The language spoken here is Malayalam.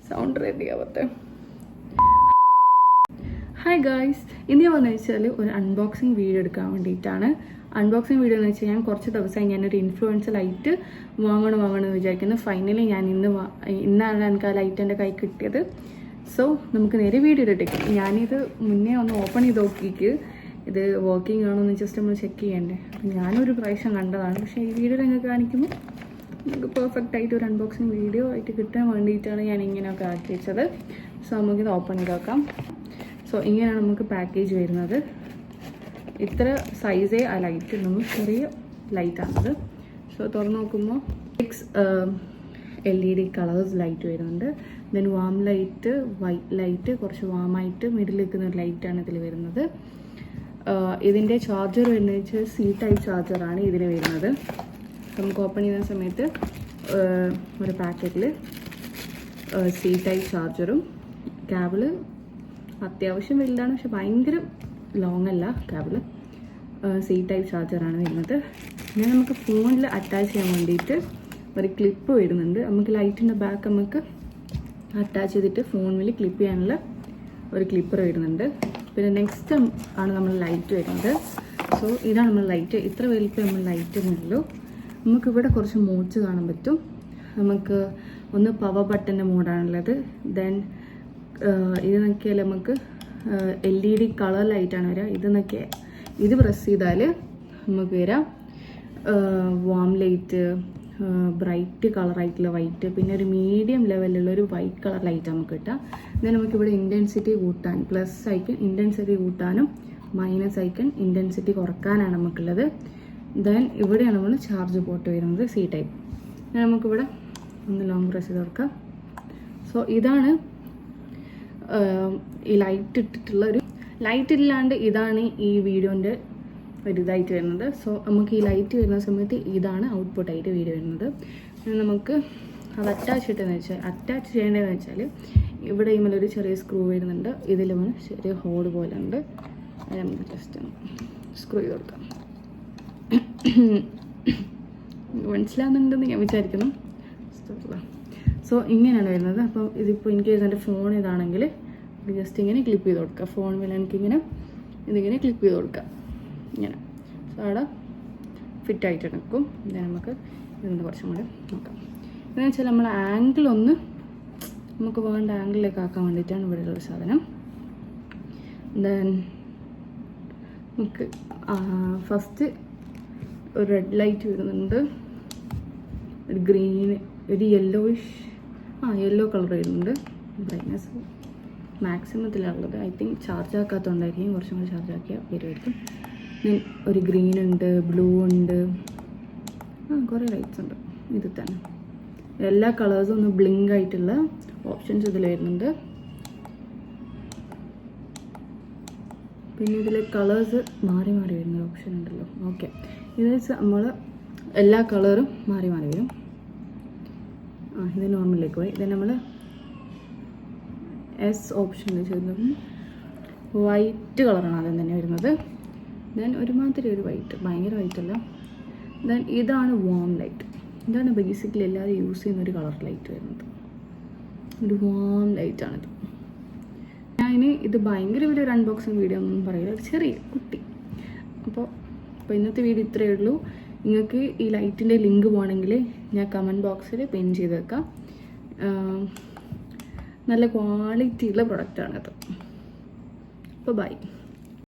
സൗണ്ട് റെഡി ആവട്ടെ. ഹായ് ഗായ്സ്, ഇന്ന് ഞാൻ വന്നു വെച്ചാൽ ഒരു അൺബോക്സിങ് വീഡിയോ എടുക്കാൻ വേണ്ടിയിട്ടാണ്. അൺബോക്സിങ് വീഡിയോ എന്ന് വെച്ചാൽ ഞാൻ കുറച്ച് ദിവസമായി ഞാനൊരു ഇൻഫ്ലുവൻസർ ലൈറ്റ് വാങ്ങണമെന്ന് വിചാരിക്കുന്നു. ഫൈനലി ഞാൻ ഇന്നാണ് എനിക്ക് ആ ലൈറ്റ് എൻ്റെ കൈ കിട്ടിയത്. സോ നമുക്ക് നേരെ വീഡിയോ ഇട്ടേക്കും. ഞാനിത് മുന്നേ ഒന്ന് ഓപ്പൺ ചെയ്ത് നോക്കിക്ക് ഇത് വർക്കിംഗ് ആണോ എന്ന് ജസ്റ്റ് നമ്മൾ ചെക്ക് ചെയ്യണ്ടേ. അപ്പം ഞാനൊരു പ്രാവശ്യം കണ്ടതാണ്, പക്ഷേ ഈ വീഡിയോ നിങ്ങൾക്ക് കാണിക്കുമ്പോൾ നമുക്ക് പെർഫെക്റ്റ് ആയിട്ട് ഒരു അൺബോക്സിങ് വീഡിയോ ആയിട്ട് കിട്ടാൻ വേണ്ടിയിട്ടാണ് ഞാൻ ഇങ്ങനെയൊക്കെ ആക്കി വെച്ചത്. സോ നമുക്കിത് ഓപ്പൺ ചെയ്ത് നോക്കാം. സോ ഇങ്ങനെയാണ് നമുക്ക് പാക്കേജ് വരുന്നത്. ഇത്ര സൈസേ ആ ലൈറ്റ് നമ്മൾ ചെറിയ ലൈറ്റാണത്. സോ തുറന്ന് നോക്കുമ്പോൾ 6 LED കളേഴ്സ് ലൈറ്റ് വരുന്നുണ്ട്. Then warm light, white light, കുറച്ച് വാമായിട്ട് മിഡിൽ നിൽക്കുന്ന ഒരു ലൈറ്റാണ് ഇതിൽ വരുന്നത്. ഇതിൻ്റെ ചാർജർ വരുന്നത് വെച്ചാൽ C ടൈപ്പ് ചാർജറാണ് ഇതിന് വരുന്നത്. നമുക്ക് ഓപ്പൺ ചെയ്യുന്ന സമയത്ത് ഒരു പാക്കറ്റിൽ C ടൈപ്പ് ചാർജറും, കേബിള് അത്യാവശ്യം വലുതാണ് പക്ഷെ ഭയങ്കര ലോങ് അല്ല, കേബിള് C ടൈപ്പ് ചാർജറാണ് വരുന്നത്. പിന്നെ നമുക്ക് ഫോണിൽ അറ്റാച്ച് ചെയ്യാൻ വേണ്ടിയിട്ട് ഒരു ക്ലിപ്പ് വരുന്നുണ്ട്. നമുക്ക് ലൈറ്റിൻ്റെ ബാക്ക് നമുക്ക് അറ്റാച്ച് ചെയ്തിട്ട് ഫോണിൽ ക്ലിപ്പ് ചെയ്യാനുള്ള ഒരു ക്ലിപ്പർ വരുന്നുണ്ട്. പിന്നെ നെക്സ്റ്റ് ആണ് നമ്മൾ ലൈറ്റ് വരുന്നത്. സോ ഇതാണ് നമ്മൾ ലൈറ്റ്. ഇത്ര വലിപ്പം നമ്മൾ ലൈറ്റ് ഉള്ളൂ. നമുക്കിവിടെ കുറച്ച് മോഡ്സ് കാണാൻ പറ്റും. നമുക്ക് ഒന്ന് പവർ ബട്ടൻ്റെ മോഡാണുള്ളത്. ദെൻ ഇത് നോക്കിയാൽ നമുക്ക് LED കളർ ലൈറ്റാണ് വരിക. ഇത് പ്രസ് ചെയ്താൽ നമുക്ക് വരാം വാം ലൈറ്റ്, ബ്രൈറ്റ് കളറായിട്ടുള്ള വൈറ്റ്, പിന്നെ ഒരു മീഡിയം ലെവലിലുള്ള ഒരു വൈറ്റ് കളർ ലൈറ്റ് നമുക്ക് കിട്ടാം. ദെൻ നമുക്കിവിടെ ഇൻറ്റൻസിറ്റി കൂട്ടാൻ പ്ലസ് ഐക്കൺ ഇൻറ്റൻസിറ്റി കൂട്ടാനും മൈനസ് ഐക്കൺ ഇൻറ്റൻസിറ്റി കുറക്കാനാണ് നമുക്കുള്ളത്. ദെൻ ഇവിടെയാണ് നമ്മൾ ചാർജ് പോർട്ട് വരുന്നത്, C ടൈപ്പ്. നമുക്കിവിടെ ഒന്ന് ലോങ് പ്രസ് ചെയ്ത് കൊടുക്കാം. സോ ഇതാണ് ഈ ലൈറ്റ് ഇട്ടിട്ടുള്ള ഒരു ലൈറ്റ് ഇല്ലാണ്ട് ഇതാണ് ഈ വീഡിയോൻ്റെ ഒരു ഇതായിട്ട് വരുന്നത്. സോ നമുക്ക് ഈ ലൈറ്റ് വരുന്ന സമയത്ത് ഇതാണ് ഔട്ട്പുട്ടായിട്ട് വീഡിയോ വരുന്നത്. നമുക്ക് അത് അറ്റാച്ച് ചെയ്യേണ്ടതെന്ന് വെച്ചാൽ ഇവിടെ ഒരു ചെറിയ സ്ക്രൂ വരുന്നുണ്ട്. ഇതിൽ ചെറിയ ഹോൾ പോലെ ഉണ്ട്. അത് നമുക്ക് ജസ്റ്റ് സ്ക്രൂ ചെയ്ത് കൊടുക്കാം. മനസ്സിലാകുന്നുണ്ടെന്ന് ഞാൻ വിചാരിക്കുന്നു. സോ ഇങ്ങനെയാണ് വരുന്നത്. അപ്പോൾ ഇതിപ്പോൾ എനിക്ക് എൻ്റെ ഫോൺ ഇതാണെങ്കിൽ ജസ്റ്റ് ഇങ്ങനെ ക്ലിപ്പ് ചെയ്ത് കൊടുക്കുക. ഫോൺ മേലെ എനിക്കിങ്ങനെ ഇതിങ്ങനെ ക്ലിപ്പ് ചെയ്ത് കൊടുക്കുക ഇങ്ങനെ. സോ അവിടെ ഫിറ്റായിട്ട് എടുക്കും. then നമുക്ക് ഇതിൻ്റെ കുറച്ചും കൂടെ നോക്കാം. എന്ന് വെച്ചാൽ നമ്മൾ ആംഗിളൊന്ന് നമുക്ക് വേണ്ട ആംഗിളിലേക്ക് ആക്കാൻ വേണ്ടിയിട്ടാണ് ഇവിടെയുള്ള സാധനം. ദെൻ നമുക്ക് ഫസ്റ്റ് ഒരു റെഡ് ലൈറ്റ് വരുന്നുണ്ട്, ഒരു ഗ്രീൻ, ഒരു യെല്ലോ കളർ വരുന്നുണ്ട്. ബ്രൈറ്റ്നെസ് മാക്സിമത്തിലുള്ളത്. ഐ തിങ്ക് ചാർജ് ആക്കാത്തതുകൊണ്ടായിരിക്കും, കുറച്ചും കൂടി ചാർജ് ആക്കിയാൽ വരുമായിരിക്കും. ഒരു ഗ്രീൻ ഉണ്ട്, ബ്ലൂ ഉണ്ട്, കുറേ ലൈറ്റ്സ് ഉണ്ട്. ഇത് തന്നെ എല്ലാ കളേഴ്സും ഒന്ന് ബ്ലിങ്ക് ആയിട്ടുള്ള ഓപ്ഷൻസ് ഇതിൽ വരുന്നുണ്ട്. പിന്നെ ഇതിൽ കളേഴ്സ് മാറി വരുന്ന ഓപ്ഷൻ ഉണ്ടല്ലോ. ഓക്കെ, ഇത് വെച്ച് നമ്മൾ എല്ലാ കളറും മാറി വരും. ഇത് നോർമലിലേക്ക് പോയി. ഇത് നമ്മൾ S ഓപ്ഷനിൽ ചെയ്തത് വൈറ്റ് കളറാണ് ആദ്യം തന്നെ വരുന്നത്. ദെൻ ഒരുമാതിരി ഒരു വൈറ്റ്, ഭയങ്കര വൈറ്റല്ല. ദെൻ ഇതാണ് വാം ലൈറ്റ്. ഇതാണ് ബേസിക്കലി എല്ലാവരും യൂസ് ചെയ്യുന്ന ഒരു കളർ ലൈറ്റ് വരുന്നത്. ഒരു വാം ലൈറ്റാണിത്. ഇത് ഭയങ്കര വലിയൊരു അൺബോക്സിങ് വീഡിയോ ഒന്നും പറയില്ല, ഒരു ചെറിയ കുട്ടി. അപ്പോൾ ഇന്നത്തെ വീഡിയോ ഇത്രയേ ഉള്ളൂ. നിങ്ങൾക്ക് ഈ ലൈറ്റിൻ്റെ ലിങ്ക് പോകണമെങ്കിൽ ഞാൻ കമൻറ്റ് ബോക്സിൽ പിൻ ചെയ്ത് വെക്കാം. നല്ല ക്വാളിറ്റിയുള്ള പ്രൊഡക്റ്റാണത്. അപ്പോൾ ബൈ.